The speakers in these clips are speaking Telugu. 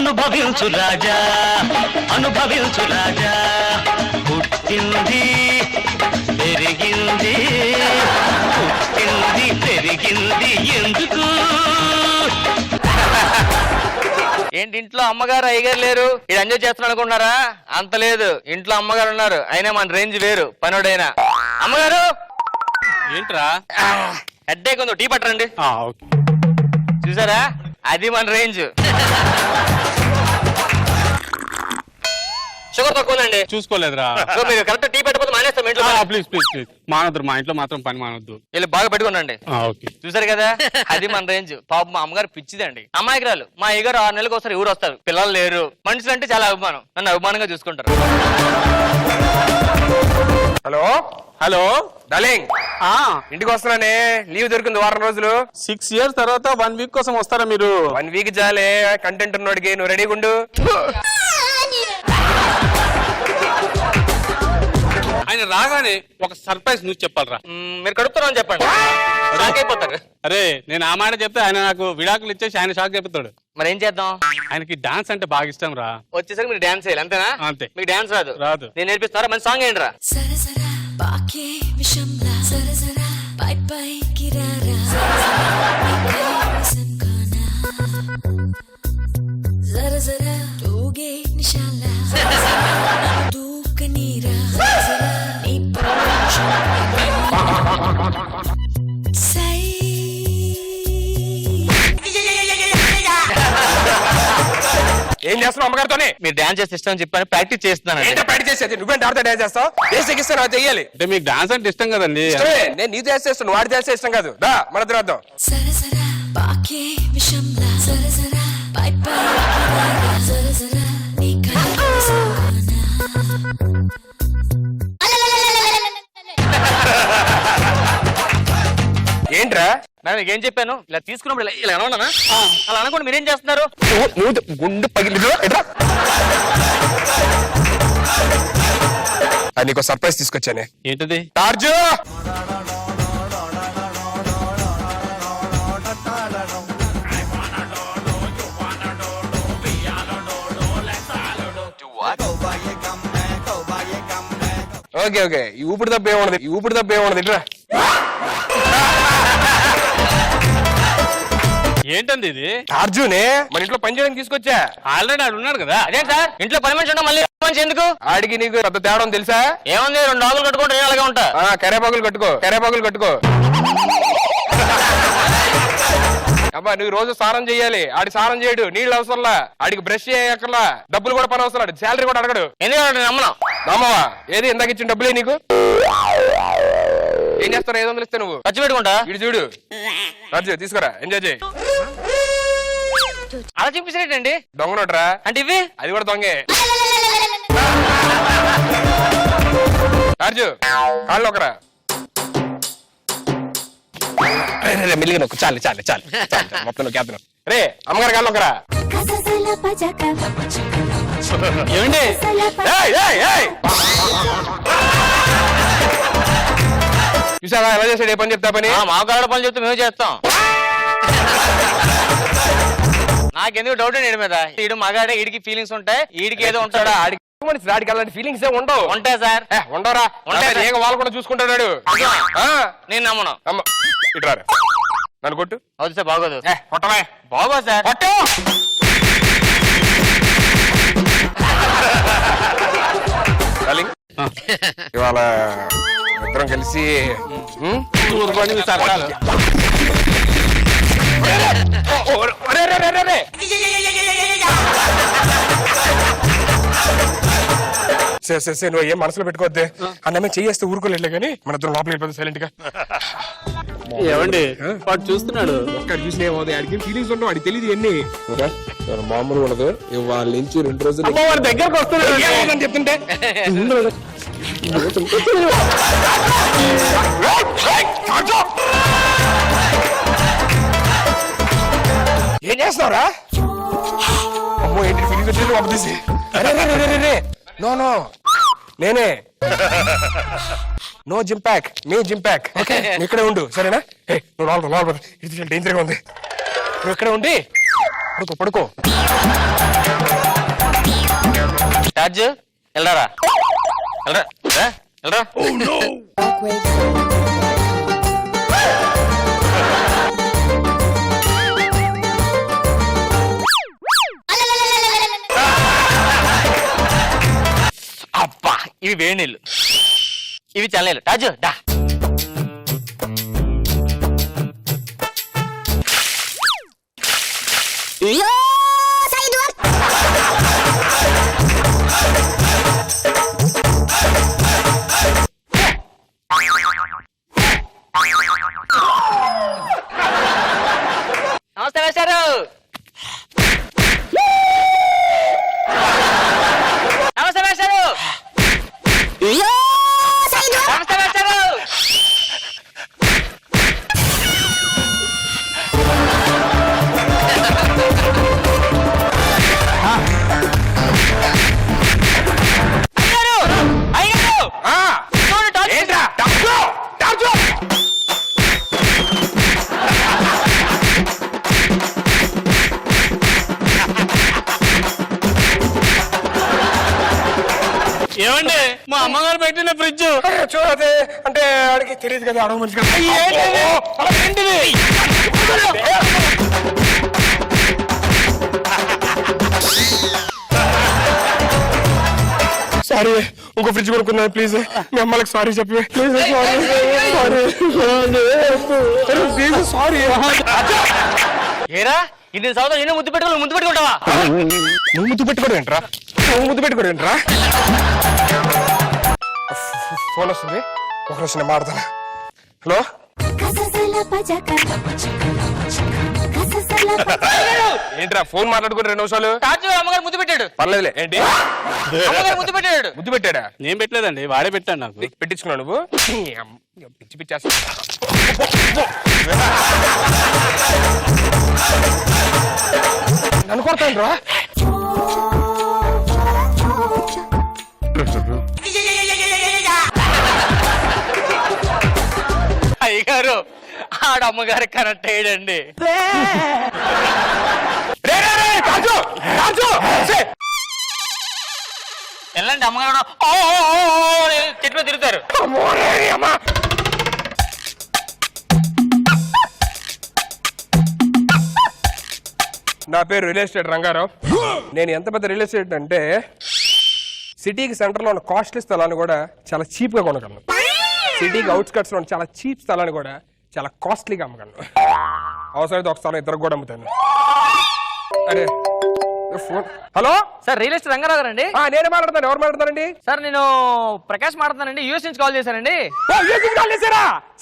అనుభవించు రాజా అనుభవించు రాజా పుట్టింది పెరిగింది పుట్టింది పెరిగింది ఎందుకు ఏంటి ఇంట్లో అమ్మగారు అయ్యగారు లేరు ఇది ఎంజాయ్ చేస్తున్నాను అనుకుంటున్నారా అంత లేదు ఇంట్లో అమ్మగారు ఉన్నారు అయినా మన రేంజ్ వేరు పనుడైనా అమ్మగారు ఏంట్రా హెడ్డేక్ ఉంది టీ పట్టరండి చూసారా అది మన రేంజ్ షుగర్ తక్కువ ఉందండి చూసుకోలేదురా సో మీరు కరెక్ట్ టీ పెట్టకపోతే మానేస్తాం ఇంట్లో ప్లీజ్ ప్లీజ్ ప్లీజ్ మానొద్దు మా ఇంట్లో మాత్రం పని మానొద్దు వీళ్ళు బాగా పెట్టుకోండి ఓకే చూసారు కదా అది మన రేంజ్ పాప మా అమ్మగారు పిచ్చిదండి అమ్మాయికిరాలు మా అయ్యగారు 6 నెలలకు ఒకసారి ఊరు వస్తారు పిల్లలు లేరు మనుషులు అంటే చాలా అభిమానం నన్ను అభిమానంగా చూసుకుంటారు హలో హలో డార్లింగ్ ఇంటికి వస్తున్నానే లీవ్ దొరికింది వారం రోజులు 6 years తర్వాత 1 week కోసం వస్తారా మీరు 1 week చాలే కంటెంట్ ఉన్నోడికి నువ్వు రెడీగా ఉండు ఆయన రాగానే ఒక సర్ప్రైజ్ న్యూస్ చెప్పాలరా మీరు కడుపుతున్నారని చెప్పండి షాక్ అయిపోతారు అరే నేను ఆ మాట చెప్తే ఆయన నాకు విడాకులు ఇచ్చేసి ఆయన షాక్ చెప్తాడు మరి ఏం చేద్దాం ఆయనకి డాన్స్ అంటే బాగా ఇష్టం రా వచ్చేసరికి మీరు డాన్స్ చేయాలి అంతేనా అంతే మీకు డాన్స్ రాదు రాదు నేను నేర్పిస్తారా మంచి సాంగ్ ఏంట్రా ఏం చేస్తున్నావు అమ్మగారితోనే మీరు డాన్స్ చేస్తే ఇష్టం అని చెప్పని ప్రాక్టీస్ చేస్తున్నాను ఏంటో ప్రాక్టీస్ చేసేది నువ్వేంటి ఆడితే డాన్స్ చేస్తావు బేసిక్ ఇస్తాను అది చెయ్యాలి అంటే మీకు డాన్స్ అంటే ఇష్టం కదండి నేను నీ డాన్స్ చేస్తాను వాడి డాన్స్ ఇష్టం కాదు దా మన వద్దాం ఏంట్రా మీకు ఏం చెప్పాను ఇలా తీసుకున్నప్పుడు ఇలా అనవునా అలా అనుకోండి మీరేం చేస్తున్నారు గుండు పగిలి నీకు సర్ప్రైజ్ తీసుకొచ్చానే ఏంటది టార్జు ఓకే ఓకే ఈ ఊపిరి తప్ప ఏమన్నది ఇట్రా ఏంటండి ఇది అర్జునే మన ఇంట్లో పని చేయడానికి తీసుకొచ్చా ఆల్రెడీ ఆడు ఉన్నాడు కదా అదే సార్ ఇంట్లో పని మనిషి ఉండడం మళ్ళీ మనిషి ఎందుకు ఆడికి నీకు పెద్ద తేడా తెలుసా ఏముంది 2 ఆకులు కట్టుకుంటే నేను అలాగే ఉంటా కరేపాకులు కట్టుకో అబ్బా నువ్వు రోజు స్నానం చెయ్యాలి ఆడి స్నానం చేయడు నీళ్ళు అవసరంలా ఆడికి బ్రష్ చేయక్కర్లా డబ్బులు కూడా పని అవసరం శాలరీ కూడా అడగడు ఎందుకంటే నమ్మను నమ్మవా ఏది ఇందాక ఇచ్చిన డబ్బులే నీకు ఏం చేస్తావు 500 ఇస్తే నువ్వు ఖర్చు పెట్టుకుంటా ఇటు చూడు రాజు తీసుకురా ఎంజాయ్ చేయి అలా చూపించినట్టండి దొంగ నోట్రా అంటే ఇవి అది కూడా దొంగే రాజు కాళ్ళు ఒకరా మెల్లిగా నొక్కు చాలు మొత్తం నొక్కేస్తున్నావు రే అమ్మగారు కాళ్ళు ఒకరా ఏమండి చూసావా ఎలా చేశాడు ఏ పని చెప్తా పని మాకు కాడ పని చెప్తే మేము చేస్తాం నాకెందుకు డౌట్ అండి మీద ఈడు మగాడే ఈడికి ఫీలింగ్స్ ఉంటాయి ఈడికి ఏదో ఉంటాడా ఆడికి అలాంటి ఫీలింగ్స్ ఏ ఉండవు ఉంటాయి సార్ ఉండవురా ఉంటాయి వాళ్ళు కూడా చూసుకుంటాడు నేను నమ్మను ఇట్రా నన్ను కొట్టు అవును సార్ బాగోదు కొట్టమే బాగోదు సార్ కొట్టు ఇవాళ ఇద్దరం కలిసి నువ్వు ఏం మనసులో పెట్టుకోవద్దే అన్నమే చేయేస్తే ఊరుకోలేట్లే కానీ మన ఇద్దరం లోపలికి వెళ్ళిపోతుంది సైలెంట్ గా ఏమండి వాడు చూస్తున్నాడు ఒక్కడ చూసిన ఏమవుతుంది ఆడికి ఫీలింగ్స్ ఉండవు ఆడికి తెలియదు ఎన్ని మామూలు ఉండదు వాళ్ళ నుంచి 2 రోజులు వాడి దగ్గరకు వస్తున్నాడు చెప్తుంటే ఏం చేస్తున్నావురా అమ్మో ఏంటి ఫీలింగ్స్ వచ్చి పంపదీసి నో నో నేనే నో జిమ్ ప్యాక్ మీ జిమ్ ప్యాక్ ఓకే ఇక్కడే ఉండు సరేనా నువ్వు లోపల డేంజర్ గా ఉంది నువ్వు ఇక్కడే ఉండి పడుకో పడుకో. రాజు వెళ్ళరా వెళ్ళరా వెళ్ళరా. అబ్బా ఇవి వేడి నీళ్ళు, ఇవి చల్లనీళ్ళు. రాజు దా. నమస్తే వేశారు. నమస్తే వేశారు. నమస్తే వేశారు. అయ్యారు ఏంట్రా టార్చు టార్చు. ఏమండి మా అమ్మగారు పెట్టిన ఫ్రిడ్జ్ చూడదే అంటే ఆడికి తెలియదు కదా, అడవ మంచిగా. సారీ, ఇంకో ఫ్రిడ్జ్ కొనుక్కున్నాను ప్లీజ్. మీ అమ్మలకు సారీ చెప్పి ప్లీజ్. సారీ. ఏరా ఇది సంవత్సరం ఎన్నో ముద్దు పెట్టుకో, ముద్దు పెట్టుకుంటావా? నువ్వు ముద్దు పెట్టుకోడు ఏంట్రా? నువ్వు ముద్దు పెట్టుకోడు ఏంట్రా? ఫోన్ వస్తుంది, ఒక రోజు నేను మాడతాను. హలో ఏంట్రా ఫోన్ మాట్లాడుకుని 2 నిమిషాలు? రాజు అమ్మగారు ముద్దు పెట్టాడు. పర్లేదులే. ఏంటి అమ్మగారు ముద్దు పెట్టాడు. ముద్దు పెట్టాడా? నేను పెట్టలేదండి, వాడే పెట్టాడు నాకు. పెట్టించుకున్నావు నువ్వు? పిచ్చి పిచ్చేస్తా. నన్ను కొడతాను రా. అయ్యగారు ఆడ అమ్మగారు కనెక్ట్ అయ్యాడండి. వెళ్ళండి అమ్మగారు చెట్టు మీద తిరుగుతారు. నా పేరు రియల్ ఎస్టేట్ రంగారావు. నేను ఎంత పెద్ద రియల్ ఎస్టేట్ అంటే సిటీకి సెంటర్ లో ఉన్న కాస్ట్లీ స్థలాన్ని కూడా చాలా చీప్ గా కొనగలను. సిటీకి అవుట్స్కట్స్ లో ఉన్న చాలా చీప్ స్థలాన్ని కూడా చాలా కాస్ట్లీగా అమ్మగలను. అవసరమైతే ఒక స్థలం ఇద్దరు కూడా అమ్ముతాను. అరే phone. Hello sir real estate Rangarao గారండి? నేనే మాట్లాడతాను. ఎవరు మాట్లాడతానండి? సార్ నేను ప్రకాష్ మాట్లాడుతానండి, యూఎస్ నుంచి కాల్ చేశానండి.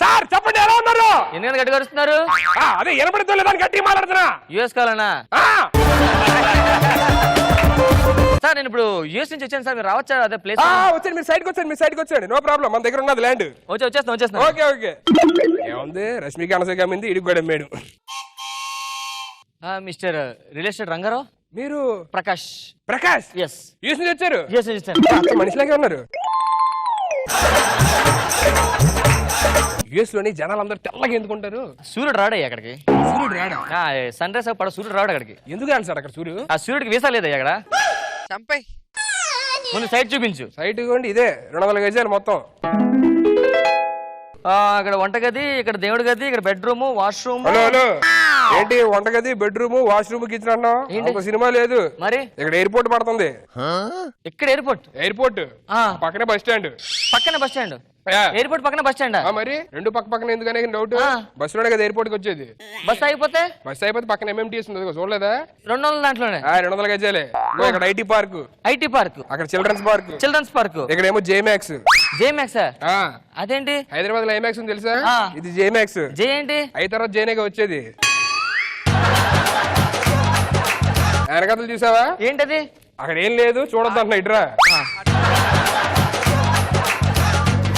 సార్ చెప్పండి, ఎలా ఉన్నారు? ఎందుకంటే గట్టి కరుస్తున్నారు? అదే వినపడుతుందో లేదని గట్టిగా మాట్లాడుతున్నా. యూఎస్ కాలనా? సార్ నేను ఇప్పుడు యూఎస్ నుంచి వచ్చాను సార్, మీరు రావచ్చా? అదే ప్లేస్ వచ్చాను. మీరు సైడ్కి వచ్చాను, మీరు సైడ్కి వచ్చాడు. నో ప్రాబ్లం, మన దగ్గర ఉన్నది ల్యాండ్. వచ్చేస్తాను. Okay okay. ఏముంది, రష్మికి అనసూయ అమ్మింది, ఇడికి కూడా అమ్మాడు. మిస్టర్ రియల్ ఎస్టేట్ రంగారావు, మీరు ప్రకాష్. ప్రకాష్ ఎస్, యూఎస్ నుంచి వచ్చారు. యూఎస్ నుంచి వచ్చాను. మనిషిలాగే ఉన్నారు. యూఎస్ లోని జనాలు అందరూ తెల్లగా ఎందుకుంటారు? సూర్యుడు రాడయ్యా అక్కడికి. సూర్యుడు రాడా? సన్ రైజ్ పడ సూర్యుడు రాడు అక్కడికి. ఎందుకు రాడు సార్ అక్కడ సూర్యుడు? ఆ సూర్యుడికి వీసా లేదయ్యా అక్కడ. చంపై ముందు సైట్ చూపించు. సైట్ ఇవ్వండి, ఇదే 200 గజాలు మొత్తం. అక్కడ వంటగది, ఇక్కడ దేవుడి గది, ఇక్కడ బెడ్రూమ్, వాష్రూమ్. హలో హలో, ఏంటి వంటగది, బెడ్రూమ్, వాష్రూమ్, కిచెన్ అన్నావు? ఒక సినిమా లేదు మరి. ఇక్కడ ఎయిర్పోర్ట్ పడుతుంది. ఇక్కడ ఎయిర్పోర్ట్? ఎయిర్పోర్ట్ పక్కనే బస్ స్టాండ్. పక్కన బస్ స్టాండ్? ఎయిర్పోర్ట్ పక్కన బస్ స్టాండ్? మరి రెండు పక్క పక్కన ఎందుకనే డౌట్? బస్ లోనే కదా ఎయిర్పోర్ట్ కి వచ్చేది. బస్ అయిపోతే? బస్ అయిపోతే పక్కన ఎంఎంటీఎస్ ఉంది, చూడలేదా? 200 దాంట్లోనే 200 గజాలే. ఇక్కడ ఐటీ పార్క్. ఐటీ పార్క్, అక్కడ చిల్డ్రన్స్ పార్క్. Children's park. ఇక్కడేమో జేమాక్స్. జేమాక్స్ అదేంటి? హైదరాబాద్ లో ఐమాక్స్ ఉంది తెలుసా? ఇది జేమాక్స్. జే ఏంటి? అయి తర్వాత జేనేగా వచ్చేది. వెనకథలు చూసావా? ఏంటది? అక్కడ ఏం లేదు, చూడొద్దు అంటున్నా. ఇట్రా.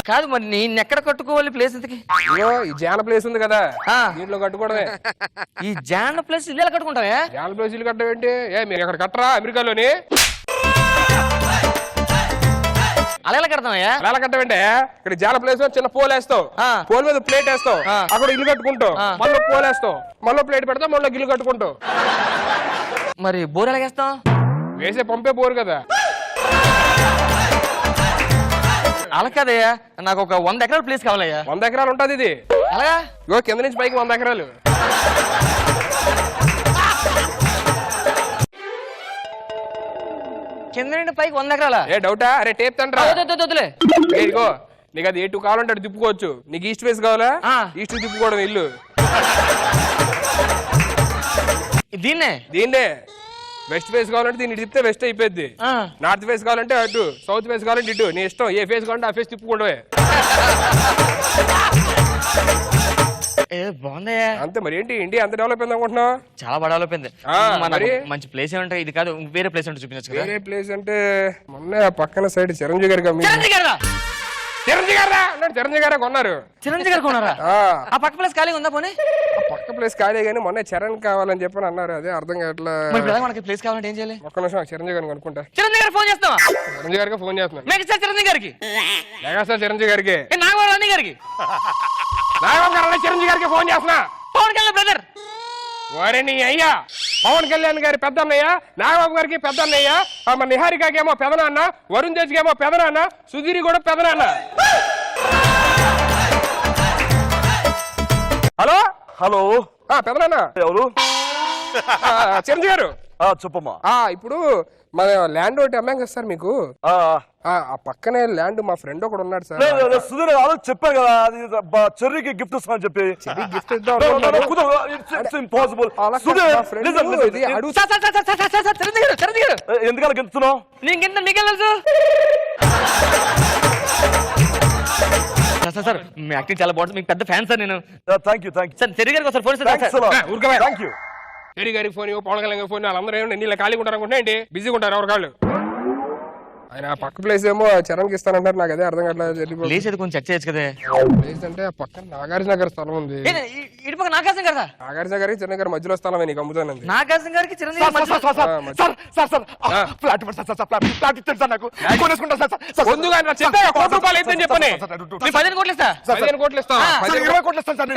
కాదు మరి నేను ఎక్కడ కట్టుకోవాలి ప్లేస్ ఇంతకి? ఈ జాన ప్లేస్ ఉంది కదా, దీంట్లో కట్టుకోవడమే. ఈ జాన ప్లేస్ ఇల్లు ఎలా కట్టుకుంటావా? జాన ప్లేస్ ఇల్లు కట్టడం ఏంటి? మీరు అక్కడ కట్టరా అమెరికాలోని? అలా ఎలా కడతావయ్యా? అలా కట్టమంటే ఇక్కడ జాన ప్లేస్ చిన్న పోల్ వేస్తావు, పోల్ మీద ప్లేట్ వేస్తావు, అక్కడ ఇల్లు కట్టుకుంటావు, మళ్ళీ పోల్ వేస్తావు, మళ్ళీ ప్లేట్ పెడతావు, మళ్ళీ ఇల్లు కట్టుకుంటావు. మరి బోర్ ఎలాగేస్తాం? వేసే పంపే బోరు కదా. అలా కదయ్యా, నాకు ఒక 100 ఎకరాల ప్లేస్ కావాలయ్యా. 100 ఎకరాలు ఉంటుంది ఇది. అలాగా? ఇగో కింద నుంచి పైకి 100 ఎకరాలు. కింద నుండి పైకి 100 ఎకరాలా? ఏ డౌటా? అరే టేప్ తండ్రా. వద్దులే. ఇగో నీకు అది ఎటు కావాలంటే అటు తిప్పుకోవచ్చు. నీకు ఈస్ట్ ఫేస్ కావాలా? ఈస్ట్ తిప్పుకోవడం ఇల్లు. దీన్నే వెస్ట్ ఫేస్ కావాలంటే దీన్ని తిప్పితే వెస్ట్ అయిపోద్ది. నార్త్ ఫేస్ కావాలంటే అటు, సౌత్ ఫేస్ కావాలంటే ఇటు. నీ ఇష్టం, ఏ ఫేస్ కావాలంటే ఆ ఫేస్ తిప్పుకోవడమే. బాగుందయ్యా. అంతే మరి. ఏంటి ఇండియా అంత డెవలప్ అయింది అనుకుంటున్నావు? చాలా బాగా డెవలప్ అయింది. మంచి ప్లేస్ ఏమంటాయి? ఇది కాదు, వేరే ప్లేస్ అంటే చూపించచ్చు. వేరే ప్లేస్ అంటే మొన్న పక్కన సైడ్ చిరంజీవి గారు చిరంజీవి గారే కొన్నారు. చిరంజీవి గారు కొన్నారా? ఆ పక్క ప్లేస్ ఖాళీగా ఉందా? పోనీ పక్క ప్లేస్ ఖాళీ కానీ మొన్న చరణ్ కావాలని చెప్పని అన్నారు. అదే అర్థం కావట్లా. మనకి ప్లేస్ కావాలంటే ఏం చేయాలి? ఒక్క నిమిషం చిరంజీవి గారిని అనుకుంటా. చిరంజీవి గారు ఫోన్ చేస్తావా? చిరంజీవి గారికి ఫోన్ చేస్తున్నాను. మెగాస్టార్ చిరంజీవి గారికి, మెగాస్టార్ చిరంజీవి గారికి, నాగబాబు గారికి, చిరంజీవి గారికి ఫోన్ చేస్తున్నా. పవన్ కళ్యాణ్ బ్రదర్. వారే నీ అయ్యా పవన్ కళ్యాణ్ గారి పెద్ద అన్నయ్య, నాగబాబు గారికి పెద్ద అన్నయ్య, మన నిహారికకేమో పెదనాన్న, వరుణ్ తేజ్ కేమో పెదనాన్న, సుధీర్ కూడా పెదనాన్న. హలో హలో పెదనాన్న ఎవరు? చిరంజీవి గారు చెప్పమ్మా. ఇప్పుడు మన ల్యాండ్ ఒకటి అమ్మాం కదా సార్ మీకు. ఆ పక్కనే ల్యాండ్ మా ఫ్రెండ్ ఒకడు ఉన్నాడు సార్. సుధీర్ చెప్పాను కదా, అది చెర్రీకి గిఫ్ట్ ఇస్తామని చెప్పి. గిఫ్ట్ ఎందుకలా గెలుస్తున్నావు? సార్ మీ యాక్టింగ్ చాలా బాగుంటుంది, మీకు పెద్ద ఫ్యాన్ సార్ నేను. Thank you thank you sir cherry గారికి ఒకసారి ఫోన్ థ్యాంక్ యూ. చెర్రీ గారికి ఫోన్, పవన్ కళ్యాణ్ గారి ఫోన్, వాళ్ళందరూ ఏమన్నా నీళ్ళ ఖాళీగా ఉంటారు అనుకుంటే ఏంటి, బిజీగా ఉంటారు ఎవరి కాళ్ళు. ఆయన పక్క ప్లేస్ ఏమో చరణ్కి ఇస్తానంటారు. నాకు అదే అర్థం కావట్లేదు. ప్లేస్ అది కొంచెం చెక్ చేయొచ్చు కదా. ప్లేస్ అంటే పక్కన నాగార్జున గారి స్థలం ఉంది. ఇటు పక్క నాగార్జున గారు, నాగార్జున గారికి చిరంజీవి గారి మధ్యలో స్థలం నీకు అమ్ముతానండి. నాగార్జున గారికి చిరంజీవి ముందుగా 1 కోట్లు అయిద్దని చెప్పని. 15 కోట్లు ఇస్తా. 15 కోట్లు ఇస్తా. 20 కోట్లు ఇస్తాను.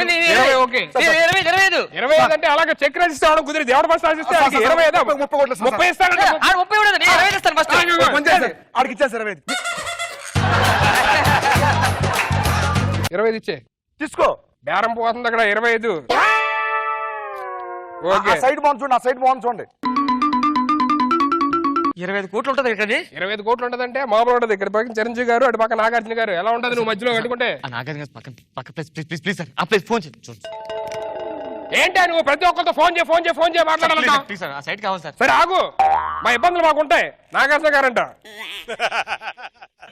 25 అంటే అలాగే చెక్ రిజిస్టర్ అవడం కుదిరి దేవుడు ఫస్ట్ రాసిస్తే 20 30 కోట్లు 30 ఇస్తాను. 20 ఇస్తాను ఫస్ట్. ఆడికి ఇచ్చేసారు 25 ఇచ్చే తీసుకో. బేరం పోతుంది అక్కడ 25. ఓకే సైడ్ బాగుంది చూడండి, ఆ సైడ్ బాగుంది చూడండి. 25 కోట్లు ఉంటుంది ఇక్కడ. 25 కోట్లు ఉంటదంటే మామూలు ఉంటది. ఇక్కడ పక్కన చిరంజీవి గారు, అటు పక్క నాగార్జున గారు. ఎలా ఉంటది నువ్వు మధ్యలో పెట్టుకుంటే? నాగార్జున పక్క ప్లేస్ ప్లీజ్ సార్, ఆ ప్లేస్ ఫోన్ చేయండి. ఏంటా నువ్వు ప్రతి ఒక్కరితో ఫోన్ చేయి మాట్లాడాలంట. ఆ సైడ్ కావాలి సార్. సరే ఆగు, మా ఇబ్బందులు మాకుంటాయి. నాగార్జున గారంట.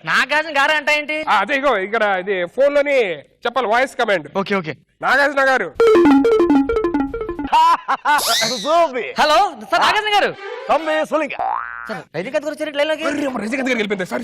నాగార్జున గారు అంట ఏంటి? అదే ఇగో ఇక్కడ ఇది ఫోన్ లోని చెప్పాలి, వాయిస్ కమాండ్. ఓకే నాగార్జున గారు. హలో సార్, నాగార్జున గారు. తమ్మి సొలింగ సార్ రజనీకాంత్ గారు వచ్చారు లైన్ లోకి. రజనీకాంత్ గారు వెళ్ళిపోయింది. సరే